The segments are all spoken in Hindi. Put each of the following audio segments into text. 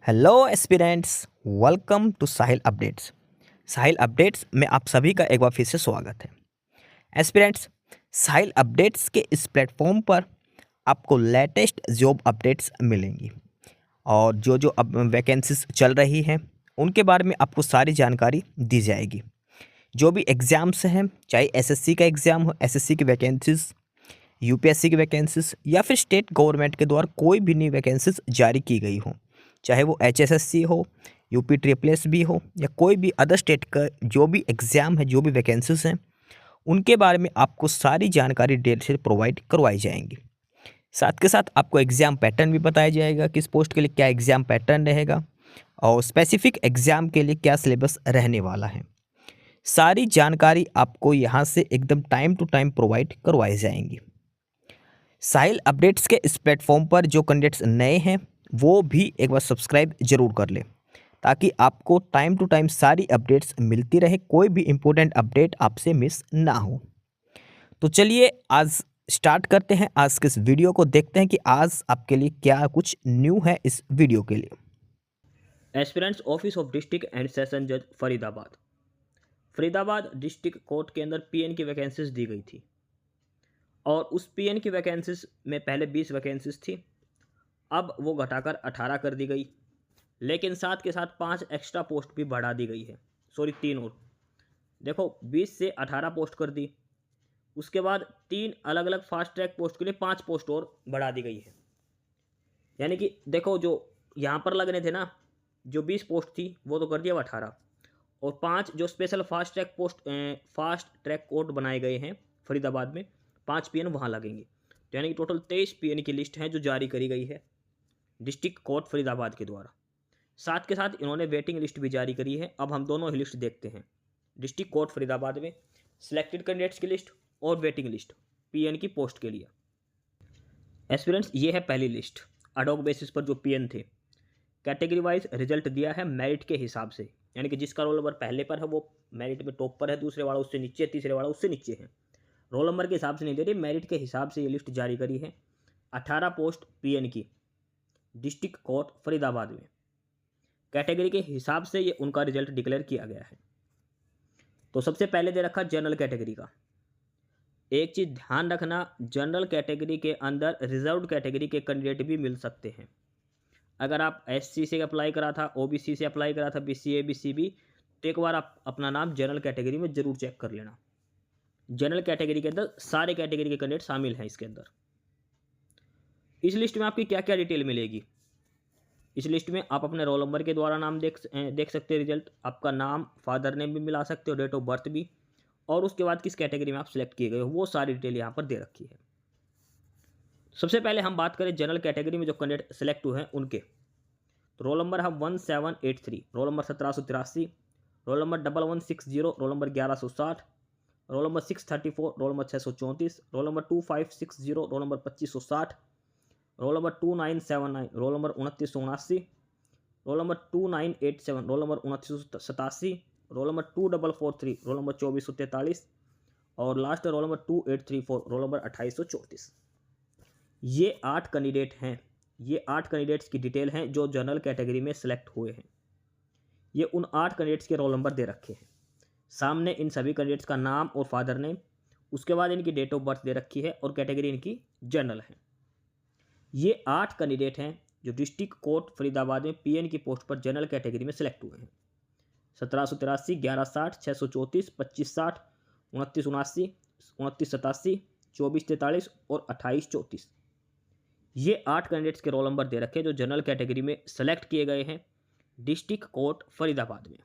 Hello aspirants, welcome to Sahil updates. Sahil updates में आप सभी का एक बार फिर से स्वागत है। एस्पिरेंट्स, साहिल अपडेट्स के इस प्लेटफॉर्म पर आपको लेटेस्ट जॉब अपडेट्स मिलेंगी और जो जो अब वैकेंसीज चल रही हैं उनके बारे में आपको सारी जानकारी दी जाएगी। जो भी एग्ज़ाम्स हैं, चाहे एसएससी का एग्ज़ाम हो, एसएससी की वैकेंसीज, यूपीएससी की वैकेंसीज या फिर स्टेट गवर्नमेंट के द्वारा कोई भी नई वैकेंसीज जारी की गई हो, चाहे वो एचएसएससी हो, यूपी ट्रिपल एस भी हो या कोई भी अदर स्टेट का जो भी एग्ज़ाम है, जो भी वैकेंसीज हैं, उनके बारे में आपको सारी जानकारी डिटेल से प्रोवाइड करवाई जाएंगी। साथ के साथ आपको एग्ज़ाम पैटर्न भी बताया जाएगा, किस पोस्ट के लिए क्या एग्ज़ाम पैटर्न रहेगा और स्पेसिफिक एग्ज़ाम के लिए क्या सिलेबस रहने वाला है। सारी जानकारी आपको यहाँ से एकदम टाइम टू टाइम प्रोवाइड करवाई जाएंगी। साहिल अपडेट्स के इस प्लेटफॉर्म पर जो कैंडिडेट्स नए हैं वो भी एक बार सब्सक्राइब जरूर कर लें ताकि आपको टाइम टू टाइम सारी अपडेट्स मिलती रहे, कोई भी इम्पोर्टेंट अपडेट आपसे मिस ना हो। तो चलिए आज स्टार्ट करते हैं, आज के इस वीडियो को देखते हैं कि आज आपके लिए क्या कुछ न्यू है इस वीडियो के लिए। Aspirants office of district and session जज फरीदाबाद डिस्ट्रिक्ट कोर्ट के अंदर पीएन की वैकेंसीज दी गई थी और उस पीएन की वैकेंसीज में पहले 20 वैकेंसीज थी, अब वो घटाकर 18 कर दी गई, लेकिन साथ के साथ 5 एक्स्ट्रा पोस्ट भी बढ़ा दी गई है। सॉरी 3 और, देखो 20 से 18 पोस्ट कर दी, उसके बाद 3 अलग अलग फास्ट ट्रैक पोस्ट के लिए 5 पोस्ट और बढ़ा दी गई है। यानी कि देखो जो यहाँ पर लगने थे ना, जो 20 पोस्ट थी वो तो कर दिया 18, और 5 जो स्पेशल फास्ट ट्रैक कोर्ट बनाए गए हैं फरीदाबाद में, 5 पीएन वहाँ लगेंगे। तो यानी कि टोटल 23 पीएन की लिस्ट है जो जारी करी गई है डिस्ट्रिक्ट कोर्ट फरीदाबाद के द्वारा। साथ के साथ इन्होंने वेटिंग लिस्ट भी जारी करी है। अब हम दोनों ही लिस्ट देखते हैं, डिस्ट्रिक्ट कोर्ट फरीदाबाद में सिलेक्टेड कैंडिडेट्स की लिस्ट और वेटिंग लिस्ट पीएन की पोस्ट के लिए। एस्पिरेंट्स, ये है पहली लिस्ट। अडॉक बेसिस पर जो पीएन थे, कैटेगरी वाइज रिजल्ट दिया है मेरिट के हिसाब से, यानी कि जिसका रोल नंबर पहले पर है वो मेरिट में टॉप पर है, दूसरे वाला उससे नीचे, तीसरे वाला उससे नीचे है। रोल नंबर के हिसाब से नहीं दे रही, मेरिट के हिसाब से ये लिस्ट जारी करी है। 18 पोस्ट पीएन की डिस्ट्रिक्ट कोर्ट फरीदाबाद में, कैटेगरी के हिसाब से ये उनका रिजल्ट डिक्लेयर किया गया है। तो सबसे पहले दे रखा जनरल कैटेगरी का। एक चीज़ ध्यान रखना, जनरल कैटेगरी के अंदर रिजर्व्ड कैटेगरी के कैंडिडेट भी मिल सकते हैं। अगर आप एससी से अप्लाई करा था, ओबीसी से अप्लाई करा था, बीसी ए बीसी बी, तो एक बार आप अपना नाम जनरल कैटेगरी में जरूर चेक कर लेना। जनरल कैटेगरी के अंदर सारे कैटेगरी के कैंडिडेट शामिल हैं इसके अंदर। इस लिस्ट में आपकी क्या क्या डिटेल मिलेगी? इस लिस्ट में आप अपने रोल नंबर के द्वारा नाम देख सकते हैं, रिजल्ट, आपका नाम, फादर नेम भी मिला सकते हो, डेट ऑफ बर्थ भी, और उसके बाद किस कैटेगरी में आप सिलेक्ट किए गए हो वो सारी डिटेल यहाँ पर दे रखी है। सबसे पहले हम बात करें जनरल कैटेगरी में जो कैंडिडेट सेलेक्ट हुए हैं उनके, तो रोल नंबर है 1783, roll number 1783, roll number 1160, roll number 1160, roll number 634, roll number 634, roll number 2560, roll number 2560, roll number 2979, roll number 2979, roll number 2987, roll number 2987, roll number 2443, roll number 2443, और last roll number 2834, roll number 2834। ये 8 कैंडिडेट हैं, ये 8 कैंडिडेट्स की डिटेल हैं जो जनरल कैटेगरी में सिलेक्ट हुए हैं। ये उन 8 कैंडिडेट्स के रोल नंबर दे रखे हैं, सामने इन सभी कैंडिडेट्स का नाम और फादर नेम, उसके बाद इनकी डेट ऑफ बर्थ दे रखी है और कैटेगरी इनकी जनरल है। ये 8 कैंडिडेट हैं जो डिस्ट्रिक्ट कोर्ट फरीदाबाद में पीएन की पोस्ट पर जनरल कैटेगरी में सिलेक्ट हुए हैं। 1783, 1160, 634, 2560, 2979, 2987, 2443 और 2834। ये 8 कैंडिडेट्स के रोल नंबर दे रखे जो जनरल कैटेगरी में सेलेक्ट किए गए हैं डिस्ट्रिक्ट कोर्ट फरीदाबाद में।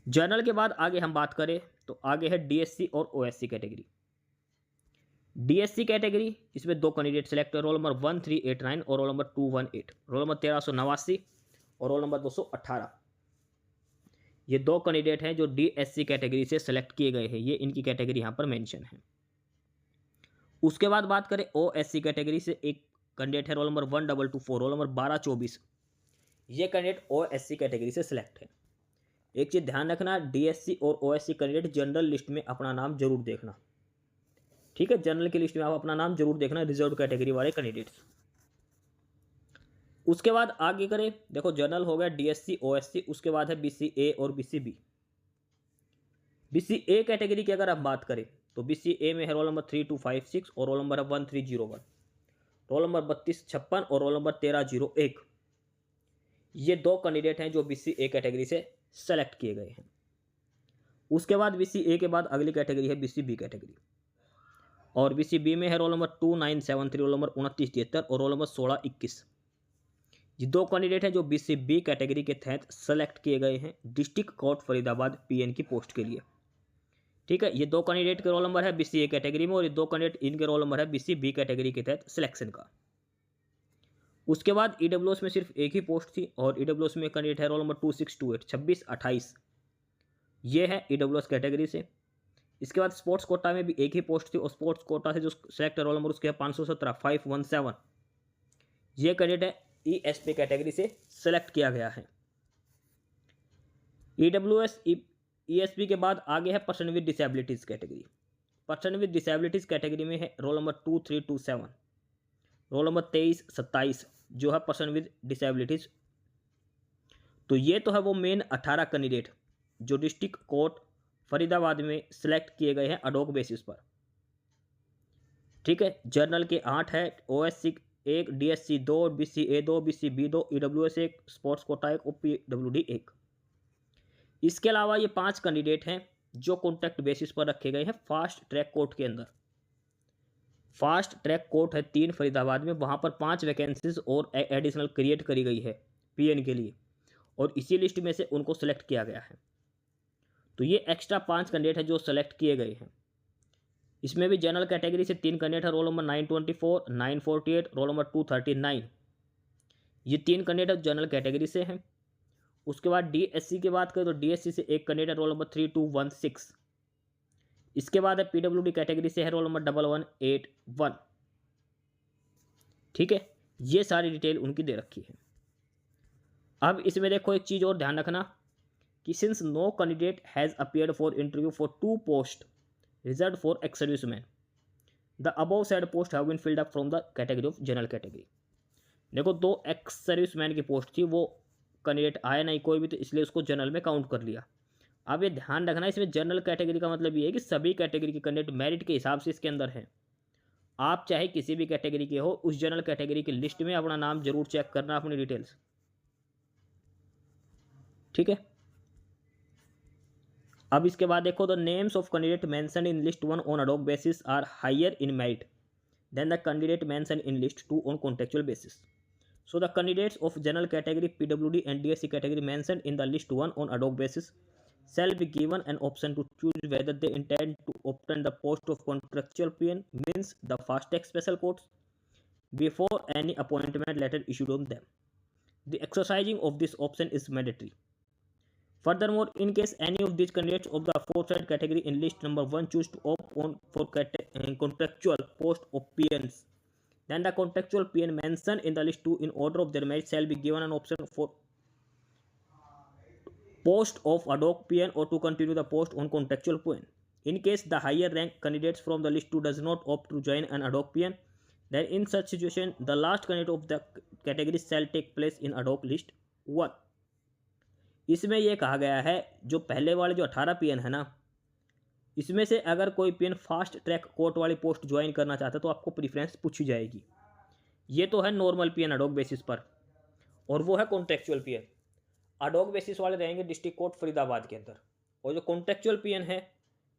जनरल के बाद आगे हम बात करें तो आगे है डीएससी और ओएससी कैटेगरी। डीएससी कैटेगरी, इसमें 2 कैंडिडेट सेलेक्ट है, रोल नंबर 1389 और रोल नंबर 218, रोल नंबर 1389 और रोल नंबर 218। ये 2 कैंडिडेट हैं जो डीएससी कैटेगरी से सेलेक्ट किए गए हैं, ये इनकी कैटेगरी यहाँ पर मेंशन है। उसके बाद बात करें ओएससी कैटेगरी से, एक कैंडिडेट है रोल नंबर 1224, रोल नंबर 1224। ये कैंडिडेट ओएससी कैटेगरी से सिलेक्ट है। एक चीज़ ध्यान रखना, डीएससी और ओएससी कैंडिडेट जनरल लिस्ट में अपना नाम जरूर देखना, ठीक है? जनरल की लिस्ट में आप अपना नाम जरूर देखना, रिजर्व कैटेगरी वाले कैंडिडेट्स। उसके बाद आगे करें, देखो जनरल हो गया, डीएससी, ओएससी, उसके बाद है बीसीए और बीसीबी। बीसीए कैटेगरी की अगर आप बात करें तो बीसीए में है रोल नंबर 3256 और रोल नंबर है 1301, रोल नंबर 3256 और रोल नंबर 1301। ये 2 कैंडिडेट हैं जो बीसीए कैटेगरी से सेलेक्ट किए गए हैं। उसके बाद बीसीए के बाद अगली कैटेगरी है बीसीबी कैटेगरी, और बीसीबी में है रोल नंबर 2973, रोल नंबर 2973 और रोल नंबर 1621। ये 2 कैंडिडेट हैं जो बीसीबी कैटेगरी के तहत सेलेक्ट किए गए हैं डिस्ट्रिक्ट कोर्ट फरीदाबाद पीएन की पोस्ट के लिए। ठीक है, ये 2 कैंडिडेट के रोल नंबर है बीसीए कैटेगरी में, और ये 2 कैंडिडेट इनके रोल नंबर है बीसीबी कैटेगरी के तहत सिलेक्शन का। उसके बाद ईडब्ल्यूएस में सिर्फ एक ही पोस्ट थी, और ईडब्ल्यूएस में कैंडिडेट है रोल नंबर 2628, 2628, ये है ईडब्ल्यूएस कैटेगरी से। इसके बाद स्पोर्ट्स कोटा में भी एक ही पोस्ट थी, और स्पोर्ट्स कोटा से जो सेलेक्ट रोल नंबर उसके है 517, 517, ये कैंडिडेट है ईएसपी कैटेगरी से सेलेक्ट किया गया है। ईडब्ल्यूएस ईएसपी के बाद आगे है person with disabilities category. Person with disabilities category में है रोल नंबर 2327, रोल नंबर 2327, जो है पर्सन विद डिसेबिलिटीज। तो ये तो है वो मेन 18 कैंडिडेट जो डिस्ट्रिक्ट कोर्ट फरीदाबाद में सिलेक्ट किए गए हैं अडोक बेसिस पर। ठीक है, जनरल के 8 है, OSC 1, DSC 2, BCA 2, BCB 2, EWS 1, sports quota 1 और पीडब्ल्यूडी 1। इसके अलावा ये 5 कैंडिडेट हैं जो कॉन्ट्रैक्ट बेसिस पर रखे गए हैं फास्ट ट्रैक कोर्ट के अंदर। फास्ट ट्रैक कोर्ट है 3 फरीदाबाद में, वहाँ पर 5 वैकेंसीज और एडिशनल क्रिएट करी गई है पीएन के लिए, और इसी लिस्ट में से उनको सेलेक्ट किया गया है। तो ये एक्स्ट्रा 5 कैंडिडेट हैं जो सेलेक्ट किए गए हैं। इसमें भी जनरल कैटेगरी से 3 कैंडिडेट है, रोल नंबर 924, 948, रोल नंबर 239, ये 3 कैंडिडेट जनरल कैटेगरी से हैं। उसके बाद डीएससी की बात करें तो डीएससी से एक कैंडिडेट रोल नंबर 3216। इसके बाद है पीडब्ल्यूडी कैटेगरी से है रोल नंबर 1181। ठीक है, ये सारी डिटेल उनकी दे रखी है। अब इसमें देखो एक चीज़ और ध्यान रखना कि since no candidate has appeared for interview for 2 post reserve for ex serviceman, the above said post have been filled up from the category of general category. देखो 2 एक्स सर्विसमैन की पोस्ट थी, वो कैंडिडेट आया नहीं कोई भी, तो इसलिए उसको जनरल में काउंट कर लिया। अब ये ध्यान रखना, इसमें जनरल कैटेगरी का मतलब ये है कि सभी कैटेगरी के कैंडिडेट मेरिट के हिसाब से इसके अंदर हैं। आप चाहे किसी भी कैटेगरी के हो, उस जनरल कैटेगरी की लिस्ट में अपना नाम जरूर चेक करना, अपनी डिटेल्स। ठीक है, अब इसके बाद देखो the names of candidate mention in list 1 on adhoc basis are hire in merit then the candidate mention in list 2 on contractual basis. So the candidates of general category PWD and DSC category mentioned in the list 1 on ad hoc basis shall be given an option to choose whether they intend to obtain the post of contractual PN, means the fast track special courts, before any appointment letter issued on them. The exercising of this option is mandatory. Furthermore, in case any of these candidates of the aforesaid category in list number 1 choose to opt on for contractual post of PNs, then the contractual PN mentioned in the list 2 in order of their merit shall be given an option for post of ad hoc PN or to continue the post on contractual PN. In case the higher rank candidates from the list 2 does not opt to join an ad hoc PN, then in such situation the last candidate of the category shall take place in ad hoc list 1. इसमें यह कहा गया है जो पहले वाले जो 18 पीएन है ना, इसमें से अगर कोई पीएन फास्ट ट्रैक कोर्ट वाली पोस्ट ज्वाइन करना चाहता है तो आपको प्रीफ्रेंस पूछी जाएगी। ये तो है नॉर्मल पीएन अडॉक बेसिस पर, और वो है कॉन्ट्रेक्चुअल पीएन। अडॉक बेसिस वाले रहेंगे डिस्ट्रिक्ट कोर्ट फरीदाबाद के अंदर, और जो कॉन्ट्रेक्चुअल पीएन है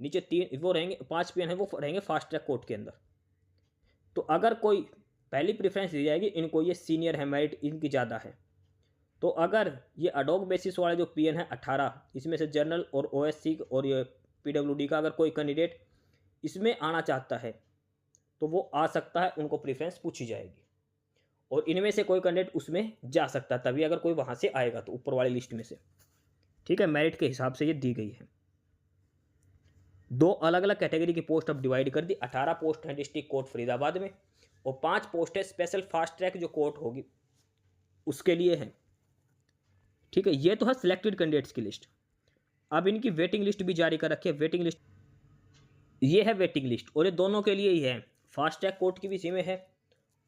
नीचे 3 वो रहेंगे, 5 पीएन है वो रहेंगे फास्ट ट्रैक कोर्ट के अंदर। तो अगर कोई पहली प्रीफ्रेंस दी जाएगी, इनको ये सीनियर है, मेरिट इनकी ज़्यादा है। तो अगर ये अडॉक बेसिस वाले जो पीएन है 18, इसमें से जनरल और ओएससी और ये पीडब्ल्यूडी का अगर कोई कैंडिडेट इसमें आना चाहता है तो वो आ सकता है, उनको प्रीफ्रेंस पूछी जाएगी, और इनमें से कोई कैंडिडेट उसमें जा सकता है तभी अगर कोई वहाँ से आएगा तो ऊपर वाली लिस्ट में से। ठीक है, मेरिट के हिसाब से ये दी गई है। 2 अलग अलग कैटेगरी की पोस्ट अब डिवाइड कर दी। 18 पोस्ट हैं डिस्ट्रिक्ट कोर्ट फरीदाबाद में, और 5 पोस्ट है स्पेशल फास्ट ट्रैक जो कोर्ट होगी उसके लिए है। ठीक है, ये तो है सिलेक्टेड कैंडिडेट्स की लिस्ट। अब इनकी वेटिंग लिस्ट भी जारी कर रखी है। वेटिंग लिस्ट ये है वेटिंग लिस्ट, और ये दोनों के लिए ही है, फास्ट ट्रैक कोर्ट की भी इसी में है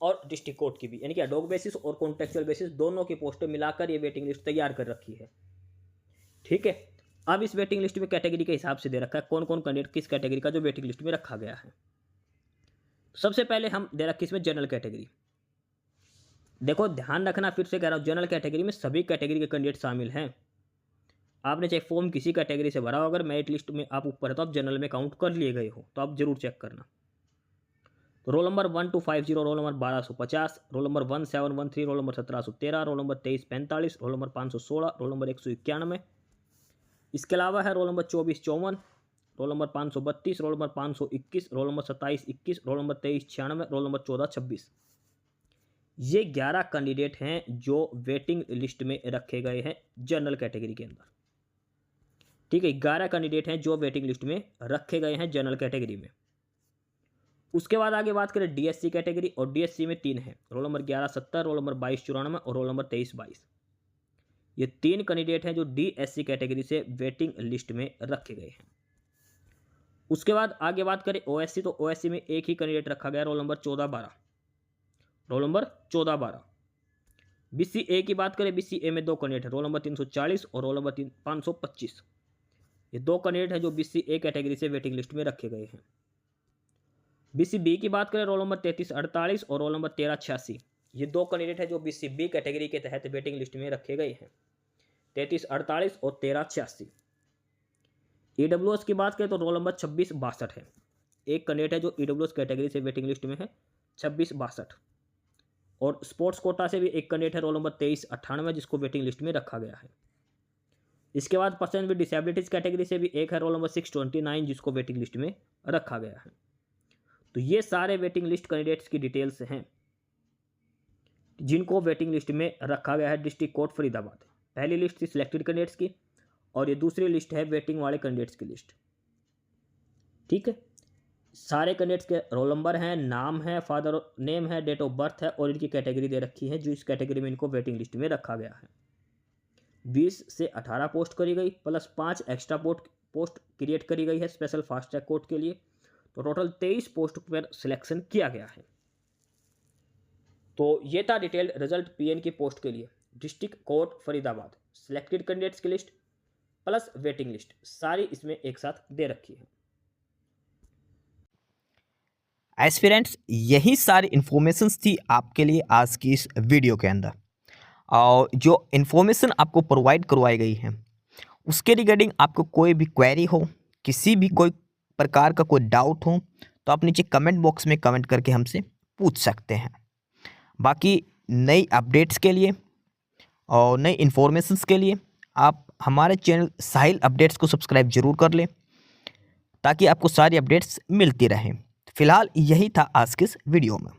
और डिस्ट्रिक्ट कोर्ट की भी, यानी कि एडॉक बेसिस और कॉन्टेक्चुअल बेसिस दोनों की पोस्टें मिलाकर ये वेटिंग लिस्ट तैयार कर रखी है। ठीक है, अब इस वेटिंग लिस्ट में कैटेगरी के हिसाब से दे रखा है कौन कौन कैंडिडेट किस कैटेगरी का जो वेटिंग लिस्ट में रखा गया है। सबसे पहले हम दे रखी इसमें जनरल कैटेगरी। देखो ध्यान रखना, फिर से कह रहा हूँ, जनरल कैटेगरी में सभी कैटेगरी के कैंडिडेट शामिल हैं। आपने चाहे फॉर्म किसी कैटेगरी से भरा हो, अगर मेरिट लिस्ट में आप ऊपर है तो आप जनरल में काउंट कर लिए गए हो, तो आप जरूर चेक करना। तो roll number 1250, roll number 1250, roll number 1713, roll number 1713, roll number 2345, roll number 516, roll number 191। इसके अलावा है roll number 2454, roll number 532, roll number 521, roll number 2721, roll number 2396, roll number 1426। ये 11 कैंडिडेट हैं जो वेटिंग लिस्ट में रखे गए हैं जनरल कैटेगरी के अंदर। ठीक है, 11 कैंडिडेट हैं जो वेटिंग लिस्ट में रखे गए हैं जनरल कैटेगरी में। उसके बाद आगे बात करें डीएससी कैटेगरी, और डीएससी में 3 हैं, रोल नंबर 1170, रोल नंबर 2294 और रोल नंबर 2322। ये 3 कैंडिडेट हैं जो डीएससी कैटेगरी से वेटिंग लिस्ट में रखे गए हैं। उसके बाद आगे बात करें ओएससी, तो ओएससी में एक ही कैंडिडेट रखा गया, roll number 1412, roll number 1412। BCA की बात करें, बीसीए में 2 कैंडिडेट हैं, रोल नंबर 340 और रोल नंबर 525। ये 2 कैंडिडेट हैं जो बीसीए कैटेगरी से वेटिंग लिस्ट में रखे गए हैं। बीसीबी की बात करें, रोल नंबर 3348 और रोल नंबर 1386। ये 2 कैंडिडेट हैं जो बीसीबी कैटेगरी के तहत वेटिंग लिस्ट में रखे गए हैं, 3348 और 1386। ईडब्ल्यूएस की बात करें तो रोल नंबर 2662 है। एक कैंडिडेट है जो ईडब्ल्यूएस कैटेगरी से वेटिंग लिस्ट में है, 2662। और स्पोर्ट्स कोटा से भी एक कैंडिडेट है, रोल नंबर 2398, जिसको वेटिंग लिस्ट में रखा गया है। इसके बाद पर्सन विद डिसेबिलिटीज कैटेगरी से भी एक है, रोल नंबर 629, जिसको वेटिंग लिस्ट में रखा गया है। तो ये सारे वेटिंग लिस्ट कैंडिडेट्स की डिटेल्स हैं जिनको वेटिंग लिस्ट में रखा गया है डिस्ट्रिक्ट कोर्ट फरीदाबाद। पहली लिस्ट थी सिलेक्टेड कैंडिडेट्स की, और ये दूसरी लिस्ट है वेटिंग वाले कैंडिडेट्स की लिस्ट। ठीक है, सारे कैंडिडेट्स के रोल नंबर हैं, नाम है, फादर नेम है, डेट ऑफ बर्थ है, और इनकी कैटेगरी दे रखी है जो इस कैटेगरी में इनको वेटिंग लिस्ट में रखा गया है। 20 से 18 पोस्ट करी गई, प्लस 5 एक्स्ट्रा पोस्ट क्रिएट करी गई है स्पेशल फास्ट ट्रैक कोर्ट के लिए। तो टोटल 23 पोस्ट पर सिलेक्शन किया गया है। तो ये था डिटेल्ड रिजल्ट पीएन की पोस्ट के लिए district court Faridabad. Selected candidates की लिस्ट प्लस वेटिंग लिस्ट सारी इसमें एक साथ दे रखी है। एस्पिरेंट्स, यही सारी इन्फॉर्मेशंस थी आपके लिए आज की इस वीडियो के अंदर। और जो इन्फॉर्मेशन आपको प्रोवाइड करवाई गई है उसके रिगार्डिंग आपको कोई भी क्वेरी हो, किसी भी कोई प्रकार का कोई डाउट हो, तो आप नीचे कमेंट बॉक्स में कमेंट करके हमसे पूछ सकते हैं। बाकी नई अपडेट्स के लिए और नई इन्फॉर्मेशंस के लिए आप हमारे चैनल साहिल अपडेट्स को सब्सक्राइब जरूर कर लें ताकि आपको सारी अपडेट्स मिलती रहें। फिलहाल यही था आज के इस वीडियो में।